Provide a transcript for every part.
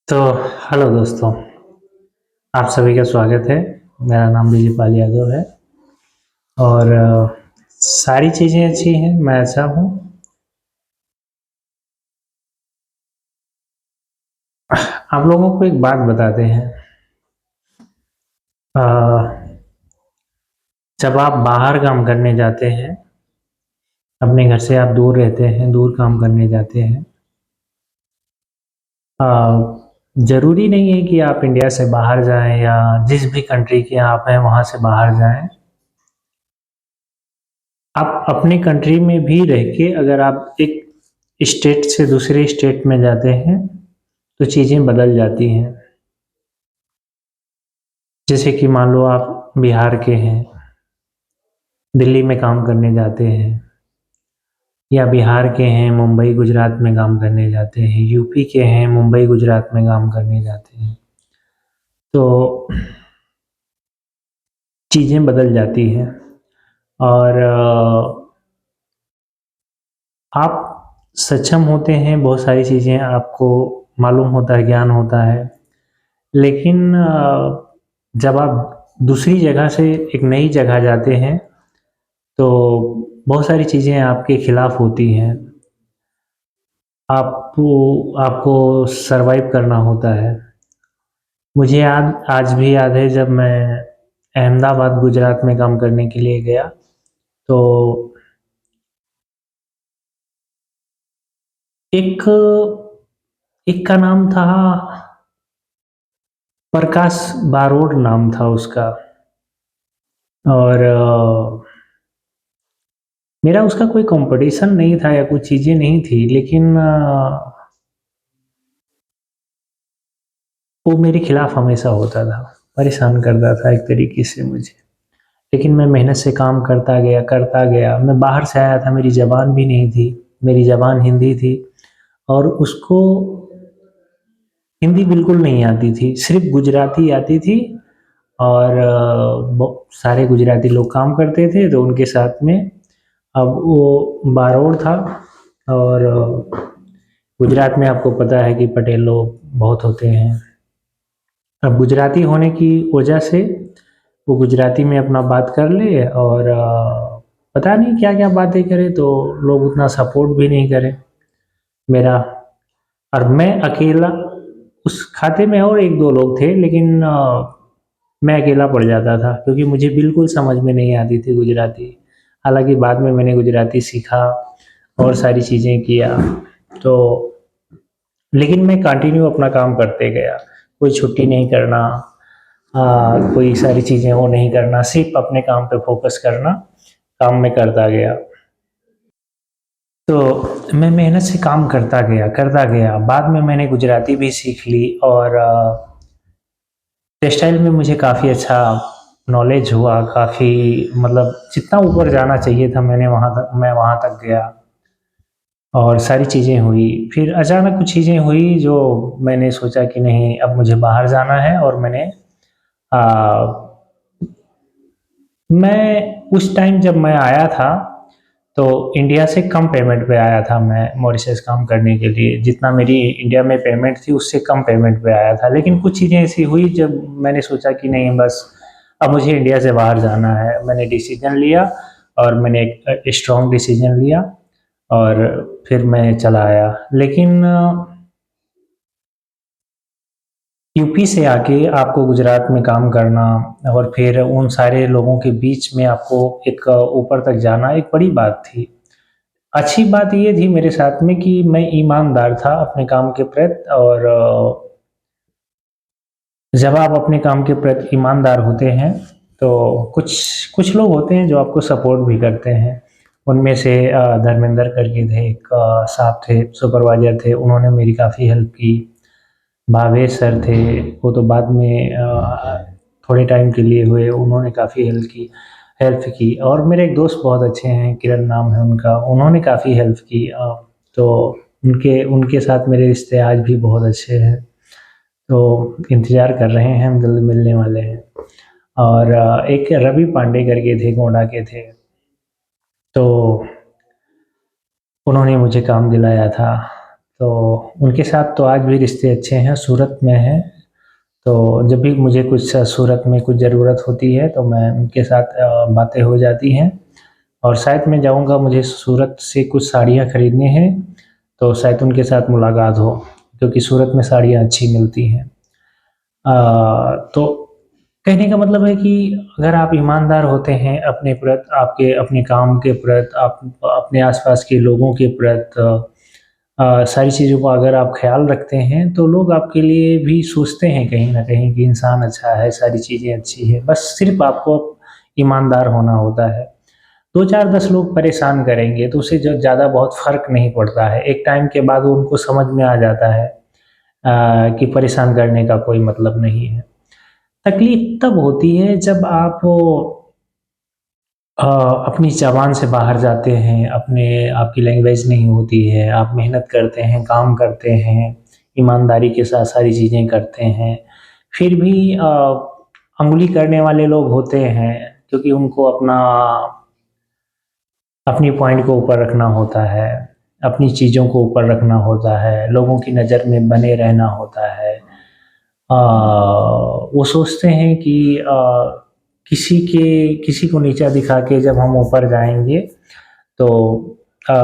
तो हेलो दोस्तों, आप सभी का स्वागत है। मेरा नाम विजयपाल यादव है और सारी चीज़ें अच्छी हैं, मैं अच्छा हूँ। आप लोगों को एक बात बताते हैं। अ, जब आप बाहर काम करने जाते हैं, अपने घर से आप दूर रहते हैं, दूर काम करने जाते हैं। अ, ज़रूरी नहीं है कि आप इंडिया से बाहर जाएँ या जिस भी कंट्री के आप हैं, वहाँ से बाहर जाएँ। आप अपनी कंट्री में भी रह के अगर आप एक स्टेट से दूसरे स्टेट में जाते हैं, तो चीज़ें बदल जाती हैं। जैसे कि मान लो आप बिहार के हैं, दिल्ली में काम करने जाते हैं या बिहार के हैं, मुंबई, गुजरात में काम करने जाते हैं, यूपी के हैं, मुंबई, गुजरात में काम करने जाते हैं। तो चीज़ें बदल जाती हैं और आप सक्षम होते हैं, बहुत सारी चीज़ें आपको मालूम होता है, ज्ञान होता है। लेकिन जब आप दूसरी जगह से एक नई जगह जाते हैं, तो बहुत सारी चीज़ें आपके खिलाफ होती हैं। आपको आपको सर्वाइव करना होता है। मुझे याद आज भी याद है जब मैं अहमदाबाद गुजरात में काम करने के लिए गया, तो एक एक का नाम था प्रकाश बारोड नाम था उसका। और मेरा उसका कोई कॉम्पिटिशन नहीं था या कुछ चीज़ें नहीं थी, लेकिन वो मेरे खिलाफ हमेशा होता था, परेशान करता था एक तरीके से मुझे। लेकिन मैं मेहनत से काम करता गया, करता गया। मैं बाहर से आया था, मेरी ज़बान भी नहीं थी, मेरी ज़बान हिंदी थी और उसको हिंदी बिल्कुल नहीं आती थी, सिर्फ़ गुजराती आती थी। और सारे गुजराती लोग काम करते थे, तो उनके साथ में अब वो बारोड़ था। और गुजरात में आपको पता है कि पटेल लोग बहुत होते हैं। अब गुजराती होने की वजह से वो गुजराती में अपना बात कर ले और पता नहीं क्या-क्या बातें करे, तो लोग उतना सपोर्ट भी नहीं करें मेरा। और मैं अकेला उस खाते में और 1-2 लोग थे, लेकिन मैं अकेला पड़ जाता था क्योंकि मुझे बिल्कुल समझ में नहीं आती थी गुजराती। हालाँकि बाद में मैंने गुजराती सीखा और सारी चीज़ें किया, तो लेकिन मैं कंटिन्यू अपना काम करते गया। कोई छुट्टी नहीं करना, कोई सारी चीज़ें वो नहीं करना, सिर्फ़ अपने काम पे फ़ोकस करना, काम मैं करता गया। तो मैं मेहनत से काम करता गया, करता गया। बाद में मैंने गुजराती भी सीख ली और टेक्सटाइल में मुझे काफ़ी अच्छा नॉलेज हुआ, काफ़ी मतलब जितना ऊपर जाना चाहिए था मैं वहाँ तक गया और सारी चीज़ें हुई। फिर अचानक कुछ चीज़ें हुई जो मैंने सोचा कि नहीं, अब मुझे बाहर जाना है और अ, मैं उस टाइम जब मैं आया था, तो इंडिया से कम पेमेंट पे आया था मैं मॉरिशस काम करने के लिए। जितना मेरी इंडिया में पेमेंट थी उससे कम पेमेंट पे आया था। लेकिन कुछ चीज़ें ऐसी हुई जब मैंने सोचा कि नहीं, बस अब मुझे इंडिया से बाहर जाना है। मैंने डिसीज़न लिया और मैंने एक स्ट्रॉन्ग डिसीज़न लिया और फिर मैं चला आया। लेकिन यूपी से आके आपको गुजरात में काम करना और फिर उन सारे लोगों के बीच में आपको एक ऊपर तक जाना एक बड़ी बात थी। अच्छी बात ये थी मेरे साथ में कि मैं ईमानदार था अपने काम के प्रति। और जब आप अपने काम के प्रति ईमानदार होते हैं, तो कुछ कुछ लोग होते हैं जो आपको सपोर्ट भी करते हैं। उनमें से धर्मेंद्र करके थे, एक साहब थे, सुपरवाइज़र थे, उन्होंने मेरी काफ़ी हेल्प की। भावेश सर थे, वो तो बाद में थोड़े टाइम के लिए हुए, उन्होंने काफ़ी हेल्प की। और मेरे एक दोस्त बहुत अच्छे हैं, किरण नाम है उनका, उन्होंने काफ़ी हेल्प की। तो उनके उनके साथ मेरे रिश्ते आज भी बहुत अच्छे हैं। तो इंतज़ार कर रहे हैं, हम जल्द मिलने वाले हैं। और एक रवि पांडे करके थे, गोंडा के थे, तो उन्होंने मुझे काम दिलाया था। तो उनके साथ तो आज भी रिश्ते अच्छे हैं, सूरत में हैं। तो जब भी मुझे कुछ सूरत में कुछ ज़रूरत होती है तो मैं उनके साथ बातें हो जाती हैं। और शायद मैं जाऊँगा, मुझे सूरत से कुछ साड़ियाँ खरीदनी हैं, तो शायद उनके साथ मुलाकात हो, क्योंकि सूरत में साड़ियाँ अच्छी मिलती हैं। तो कहने का मतलब है कि अगर आप ईमानदार होते हैं अपने प्रति, आपके अपने काम के प्रति, आप अपने आसपास के लोगों के प्रति, सारी चीज़ों का अगर आप ख्याल रखते हैं तो लोग आपके लिए भी सोचते हैं कहीं न कहीं कि इंसान अच्छा है, सारी चीज़ें अच्छी हैं। बस सिर्फ़ आपको ईमानदार होना होता है। 2 4 10 लोग परेशान करेंगे तो उससे जो ज़्यादा बहुत फ़र्क नहीं पड़ता है। एक टाइम के बाद उनको समझ में आ जाता है कि परेशान करने का कोई मतलब नहीं है। तकलीफ़ तब होती है जब आप अपनी ज़बान से बाहर जाते हैं, अपने आपकी लैंग्वेज नहीं होती है, आप मेहनत करते हैं, काम करते हैं, ईमानदारी के साथ सारी चीज़ें करते हैं, फिर भी उँगली करने वाले लोग होते हैं, क्योंकि उनको अपनी पॉइंट को ऊपर रखना होता है, अपनी चीज़ों को ऊपर रखना होता है, लोगों की नज़र में बने रहना होता है। वो सोचते हैं कि किसी को नीचा दिखा के जब हम ऊपर जाएँगे तो अ,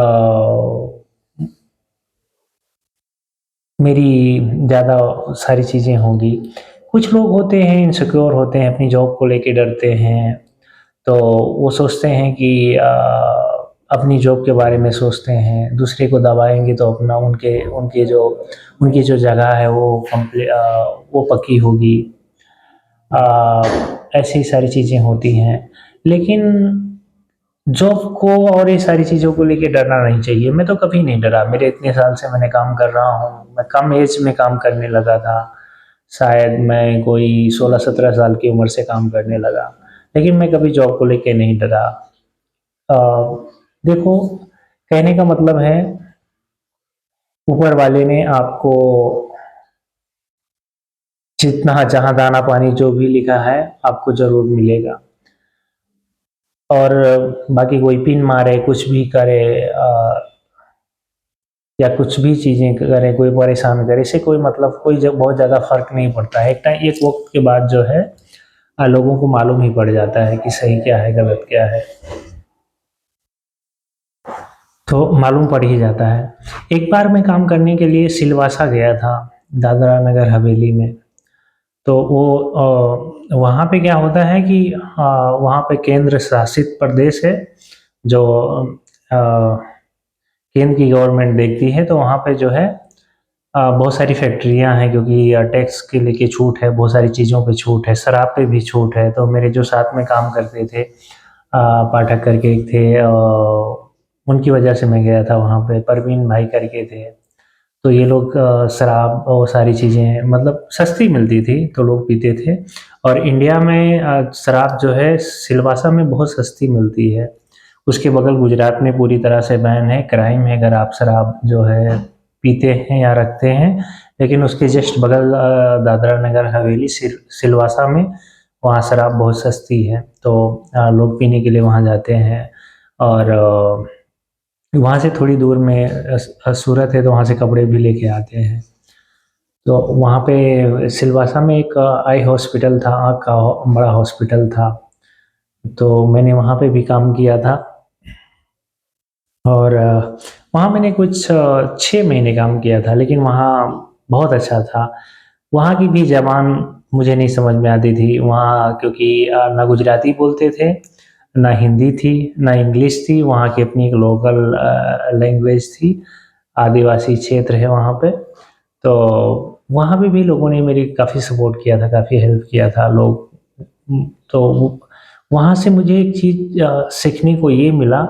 मेरी ज़्यादा सारी चीज़ें होंगी। कुछ लोग होते हैं इनसिक्योर होते हैं, अपनी जॉब को लेके डरते हैं, तो वो सोचते हैं कि अपनी जॉब के बारे में सोचते हैं, दूसरे को दबाएँगे तो अपना उनकी जो जगह है वो पक्की होगी। ऐसी ही सारी चीज़ें होती हैं। लेकिन जॉब को और ये सारी चीज़ों को लेके डरना नहीं चाहिए। मैं तो कभी नहीं डरा, मेरे इतने साल से मैंने काम कर रहा हूँ। मैं कम एज में काम करने लगा था। शायद मैं कोई 16-17 साल की उम्र से काम करने लगा। लेकिन मैं कभी जॉब को लेके नहीं डरा। अ, देखो, कहने का मतलब है ऊपर वाले ने आपको जितना जहाँ दाना पानी जो भी लिखा है आपको ज़रूर मिलेगा। और बाकी कोई पिन मारे, कुछ भी करे, या कुछ भी चीज़ें करे, कोई परेशान करे, इससे कोई मतलब कोई जब बहुत ज़्यादा फ़र्क नहीं पड़ता है। एक वक़्त के बाद जो है लोगों को मालूम ही पड़ जाता है कि सही क्या है, गलत क्या है। तो मालूम पड़ ही जाता है। एक बार मैं काम करने के लिए सिलवासा गया था, दादरा नगर हवेली में। तो वो वहाँ पे क्या होता है कि वहाँ पे केंद्र शासित प्रदेश है, जो केंद्र की गवर्नमेंट देखती है, तो वहाँ पे जो है बहुत सारी फैक्ट्रियाँ हैं, क्योंकि टैक्स के लेके छूट है, बहुत सारी चीज़ों पे छूट है, शराब पे भी छूट है। तो मेरे जो साथ में काम करते थे पाठक करके एक थे, उनकी वजह से मैं गया था वहाँ पे, परवीन भाई करके थे। तो ये लोग शराब और सारी चीज़ें मतलब सस्ती मिलती थी तो लोग पीते थे। और इंडिया में शराब जो है सिलवासा में बहुत सस्ती मिलती है। उसके बगल गुजरात में पूरी तरह से बैन है, क्राइम है अगर आप शराब जो है पीते हैं या रखते हैं। लेकिन उसके जस्ट बगल दादरा नगर हवेली सिलवासा में वहाँ शराब बहुत सस्ती है, तो लोग पीने के लिए वहाँ जाते हैं। और वहाँ से थोड़ी दूर में सूरत है, तो वहाँ से कपड़े भी लेके आते हैं। तो वहाँ पे सिलवासा में एक आई हॉस्पिटल था, आँख का बड़ा हॉस्पिटल था, तो मैंने वहाँ पे भी काम किया था। और वहाँ मैंने कुछ 6 महीने काम किया था, लेकिन वहाँ बहुत अच्छा था। वहाँ की भी ज़बान मुझे नहीं समझ में आती थी वहाँ, क्योंकि ना गुजराती बोलते थे, ना हिंदी थी, ना इंग्लिश थी। वहाँ की अपनी एक लोकल लैंग्वेज थी, आदिवासी क्षेत्र है वहाँ पे। तो वहाँ पे भी लोगों ने मेरी काफ़ी सपोर्ट किया था, काफ़ी हेल्प किया था लोग। तो वहाँ से मुझे एक चीज़ सीखने को ये मिला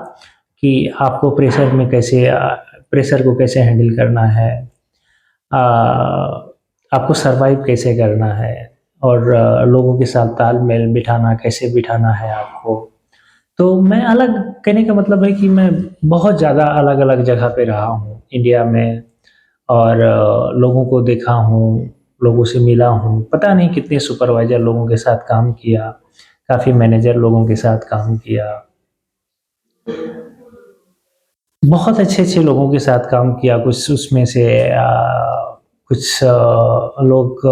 कि आपको प्रेशर को कैसे हैंडल करना है, आपको सर्वाइव कैसे करना है, और लोगों के साथ तालमेल बिठाना कैसे बिठाना है आपको। तो मैं अलग कहने का मतलब है कि मैं बहुत ज़्यादा अलग-अलग जगह पे रहा हूँ इंडिया में, और लोगों को देखा हूँ, लोगों से मिला हूँ। पता नहीं कितने सुपरवाइज़र लोगों के साथ काम किया, काफ़ी मैनेजर लोगों के साथ काम किया। बहुत अच्छे-अच्छे लोगों के साथ काम किया, कुछ उसमें से कुछ लोग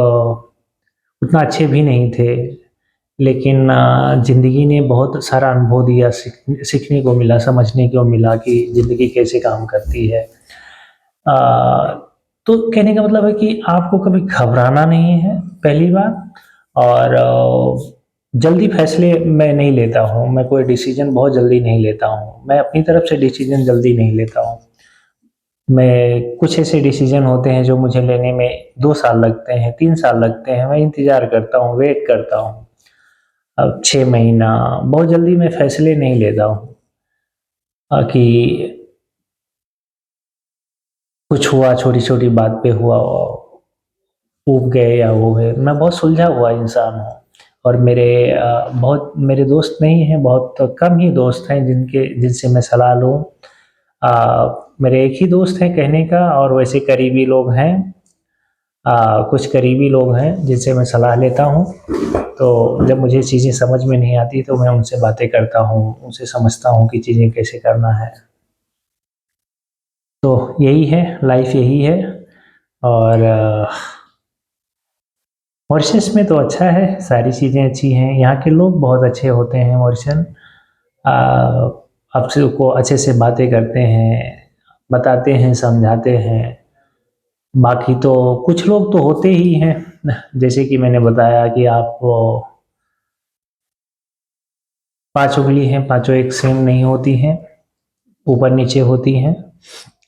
उतना अच्छे भी नहीं थे, लेकिन ज़िंदगी ने बहुत सारा अनुभव दिया, सीखने को मिला, समझने को मिला कि ज़िंदगी कैसे काम करती है। अ, तो कहने का मतलब है कि आपको कभी घबराना नहीं है, पहली बात। और जल्दी फैसले मैं नहीं लेता हूँ, मैं कोई डिसीज़न बहुत जल्दी नहीं लेता हूँ। मैं अपनी तरफ से डिसीज़न जल्दी नहीं लेता हूँ। मैं कुछ ऐसे डिसीज़न होते हैं जो मुझे लेने में 2 साल लगते हैं, 3 साल लगते हैं, मैं इंतज़ार करता हूँ, वेट करता हूँ। अब 6 महीना, बहुत जल्दी मैं फैसले नहीं लेता हूँ कि कुछ हुआ, छोटी-छोटी बात पे हुआ, ऊब गए या वो गए। मैं बहुत सुलझा हुआ इंसान हूँ और बहुत मेरे दोस्त नहीं हैं, बहुत कम ही दोस्त हैं जिनसे मैं सलाह लूँ। मेरे एक ही दोस्त हैं कहने का, और वैसे करीबी लोग हैं, कुछ करीबी लोग हैं जिनसे मैं सलाह लेता हूँ। तो जब मुझे चीज़ें समझ में नहीं आती तो मैं उनसे बातें करता हूँ, उनसे समझता हूँ कि चीज़ें कैसे करना है। तो यही है, लाइफ़ यही है। और मॉरिशस में तो अच्छा है, सारी चीज़ें अच्छी हैं, यहाँ के लोग बहुत अच्छे होते हैं मॉरिशन। अ, आपसे को अच्छे से बातें करते हैं, बताते हैं, समझाते हैं। बाकी तो कुछ लोग तो होते ही हैं, जैसे कि मैंने बताया कि आप 5 उँगली हैं, पाँचों एक सेम नहीं होती हैं, ऊपर-नीचे होती हैं।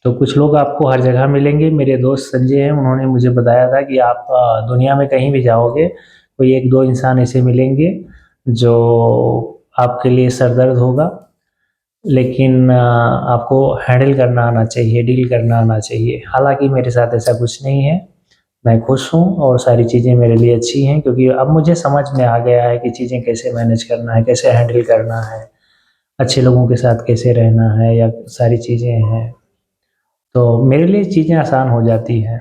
तो कुछ लोग आपको हर जगह मिलेंगे। मेरे दोस्त संजय हैं, उन्होंने मुझे बताया था कि आप दुनिया में कहीं भी जाओगे, कोई 1-2 इंसान ऐसे मिलेंगे, जो आपके लिए सरदर्द होगा, लेकिन आपको हैंडल करना आना चाहिए, डील करना आना चाहिए। हालाँकि मेरे साथ ऐसा कुछ नहीं है, मैं खुश हूँ और सारी चीज़ें मेरे लिए अच्छी हैं, क्योंकि अब मुझे समझ में आ गया है कि चीज़ें कैसे मैनेज करना है, कैसे हैंडल करना है, अच्छे लोगों के साथ कैसे रहना है, या सारी चीज़ें हैं। तो मेरे लिए चीज़ें आसान हो जाती हैं।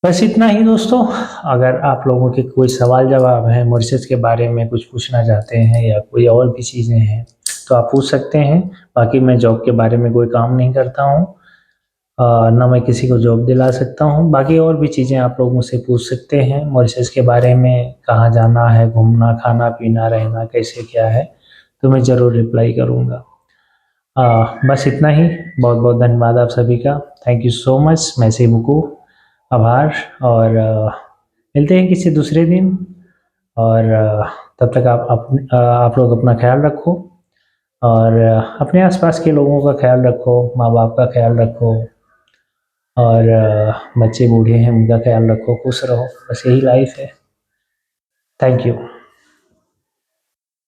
बस इतना ही दोस्तों। अगर आप लोगों के कोई सवाल-जवाब हैं, मॉरिशस के बारे में कुछ पूछना चाहते हैं या कोई और भी चीज़ें हैं, तो आप पूछ सकते हैं। बाकी मैं जॉब के बारे में कोई काम नहीं करता हूँ। ना मैं किसी को जॉब दिला सकता हूँ। बाकी और भी चीज़ें आप लोग मुझसे पूछ सकते हैं मॉरिशस के बारे में, कहाँ जाना है, घूमना, खाना-पीना, रहना कैसे क्या है, तो मैं ज़रूर रिप्लाई करूँगा। बस इतना ही। बहुत-बहुत धन्यवाद आप सभी का। Thank you so much. merci beaucoup। आभार। और मिलते हैं किसी दूसरे दिन। और तब तक आप लोग अपना ख़्याल रखो, और अपने आस-पास के लोगों का ख़्याल रखो, माँ-बाप का ख़्याल रखो, और बच्चे बूढ़े हैं उनका ख़्याल रखो, खुश रहो। बस यही लाइफ़ है। Thank you.